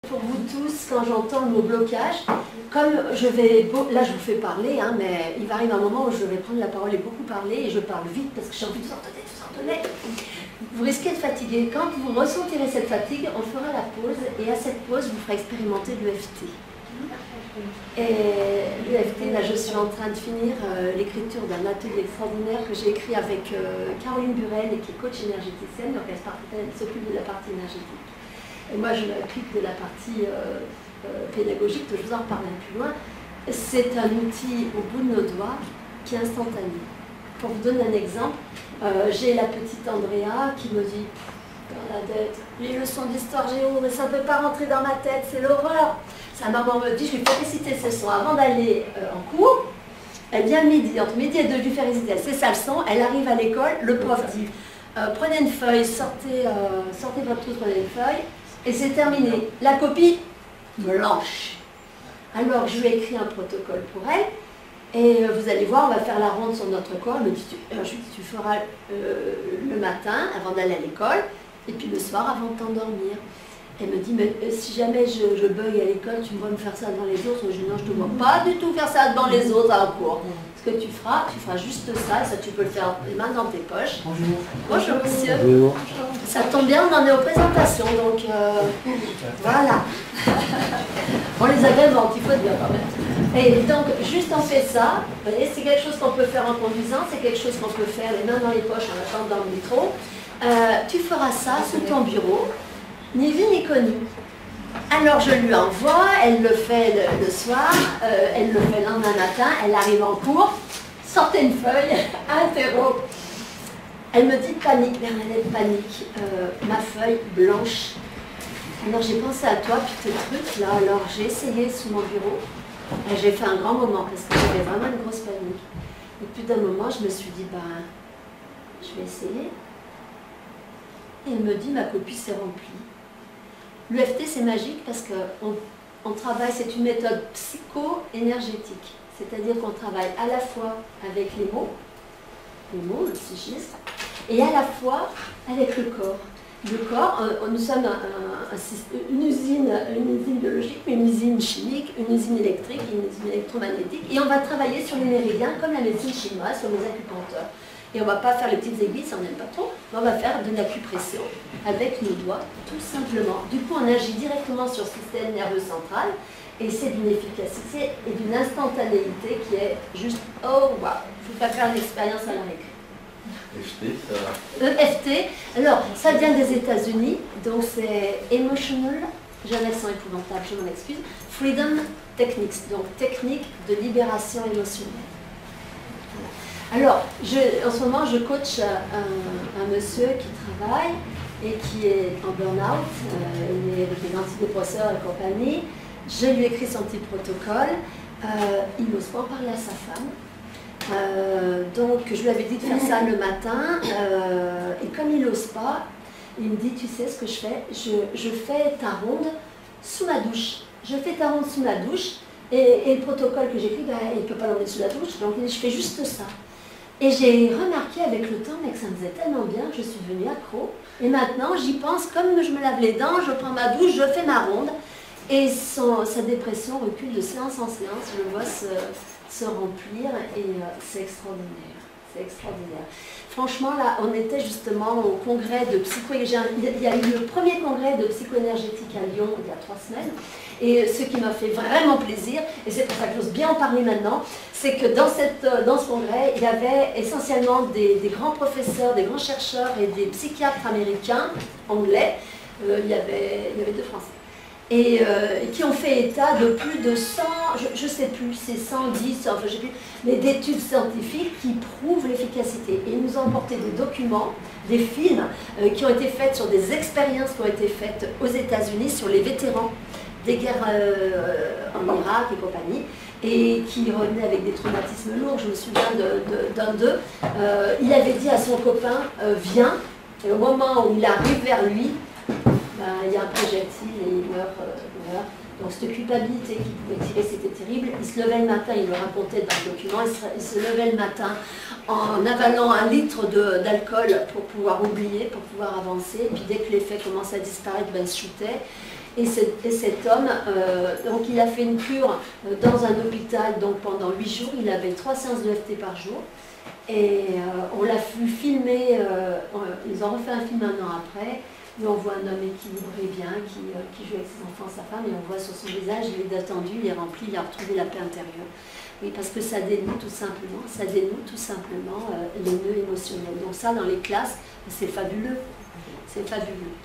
Pour vous tous, quand j'entends le mot blocage, comme je vais, là je vous fais parler, hein, mais il va arriver un moment où je vais prendre la parole et beaucoup parler, et je parle vite parce que j'ai envie de vous ordonner. Vous risquez de fatiguer. Quand vous ressentirez cette fatigue, on fera la pause, et à cette pause, vous ferez expérimenter l'EFT. Et l'EFT, là je suis en train de finir l'écriture d'un atelier extraordinaire que j'ai écrit avec Caroline Burel, et qui est coach énergéticienne, donc elle s'occupe de la partie énergétique. Et moi je m'occupe de la partie pédagogique, je vous en reparle un peu plus loin. C'est un outil au bout de nos doigts qui est instantané. Pour vous donner un exemple, j'ai la petite Andrea qui me dit dans la tête, les leçons d'histoire géo, mais ça ne peut pas rentrer dans ma tête, c'est l'horreur. Sa maman me dit, je lui fais réciter ses leçons avant d'aller en cours. Elle vient midi, entre midi et 2, je lui fais réciter sa leçon, elle arrive à l'école, le prof dit, prenez une feuille, sortez votre trousse, prenez une feuille, et c'est terminé. La copie blanche. Alors je lui ai écrit un protocole pour elle, et vous allez voir, on va faire la ronde sur notre corps. Elle me dit, je lui dis, tu feras le matin avant d'aller à l'école, et puis le soir avant de t'endormir. Elle me dit, mais si jamais je bug à l'école, tu me vois me faire ça devant les autres? Je dis, non, je ne te vois pas du tout faire ça devant les autres en cours. Ce que tu feras juste ça, et ça tu peux le faire les mains dans tes poches. Bonjour. Bonjour monsieur. Bonjour. Ça tombe bien, on en est aux présentations, donc voilà. On les agrémente, il faut dire quand même. Et donc, juste on fait ça, vous voyez, c'est quelque chose qu'on peut faire en conduisant, c'est quelque chose qu'on peut faire les mains dans les poches en attendant le métro. Tu feras ça sous ton bureau, ni vu ni connu. Alors je lui envoie, elle le fait le soir, elle le fait le lendemain matin, elle arrive en cours, sortez une feuille, interro. Elle me dit panique, Bernadette, panique, ma feuille blanche. Alors j'ai pensé à toi, puis tes trucs là, alors j'ai essayé sous mon bureau, et j'ai fait un grand moment parce que j'avais vraiment une grosse panique. Et puis d'un moment, je me suis dit, ben, je vais essayer. Et elle me dit, ma copie s'est remplie. L'EFT, c'est magique parce qu'on travaille, c'est une méthode psycho-énergétique. C'est-à-dire qu'on travaille à la fois avec les mots, le psychisme, et à la fois avec le corps. Le corps, nous sommes une usine biologique, une usine chimique, une usine électrique, une usine électromagnétique, et on va travailler sur les méridiens comme la médecine chinoise, sur les acupuncteurs. Et on ne va pas faire les petites aiguilles, ça on n'aime pas trop, mais on va faire de l'acupression avec nos doigts, tout simplement. Du coup, on agit directement sur le système nerveux central, et c'est d'une efficacité et d'une instantanéité qui est juste, oh waouh, il ne faut pas faire l'expérience à la récré. EFT, ça va. EFT, alors ça vient des États-Unis, donc c'est Emotional, j'ai un accent épouvantable, je m'en excuse, Freedom Techniques, donc technique de libération émotionnelle. Alors, en ce moment, je coach un monsieur qui travaille et qui est en burn-out, il est avec les antidépresseurs et compagnie. Je lui ai écrit son petit protocole, il n'ose pas en parler à sa femme. Donc je lui avais dit de faire ça le matin, et comme il n'ose pas, il me dit, tu sais ce que je fais, je fais ta ronde sous ma douche. Je fais ta ronde sous ma douche, et le protocole que j'écris, ben, il ne peut pas l'emmener sous la douche, donc je fais juste ça. Et j'ai remarqué avec le temps que ça me faisait tellement bien que je suis devenue accro. Et maintenant, j'y pense comme je me lave les dents, je prends ma douche, je fais ma ronde. Et sa dépression recule de séance en séance, je le vois se remplir, et c'est extraordinaire. C'est extraordinaire. Franchement, là, on était justement au congrès de psycho-énergétique. Il y a eu le premier congrès de psycho-énergétique à Lyon il y a 3 semaines. Et ce qui m'a fait vraiment plaisir, et c'est pour ça que j'ose bien en parler maintenant, c'est que dans ce congrès, il y avait essentiellement des grands professeurs, des grands chercheurs et des psychiatres américains, anglais, il y avait 2 Français. Et qui ont fait état de plus de 100, je ne sais plus, c'est 110, enfin je sais plus, mais d'études scientifiques qui prouvent l'efficacité. Et ils nous ont apporté des documents, des films qui ont été faits sur des expériences qui ont été faites aux États-Unis sur les vétérans des guerres en Irak et compagnie, et qui revenaient avec des traumatismes lourds. Je me souviens d'un d'eux, il avait dit à son copain, viens, et au moment où il arrive vers lui, il y a un projectile et il meurt. Donc cette culpabilité qu'il pouvait tirer, c'était terrible. Il se levait le matin, il le racontait dans le document, il se levait le matin en avalant 1 litre d'alcool pour pouvoir oublier, pour pouvoir avancer. Et puis dès que l'effet commençait à disparaître, il se shootait. Et cet homme, donc il a fait une cure dans un hôpital donc pendant 8 jours. Il avait 3 séances de FT par jour. Et on l'a vu filmer, ils ont refait un film un an après, où on voit un homme équilibré bien, qui joue avec ses enfants, sa femme, et on voit sur son visage, il est détendu, il est rempli, il a retrouvé la paix intérieure. Oui, parce que ça dénoue tout simplement, les nœuds émotionnels. Donc ça, dans les classes, c'est fabuleux, c'est fabuleux.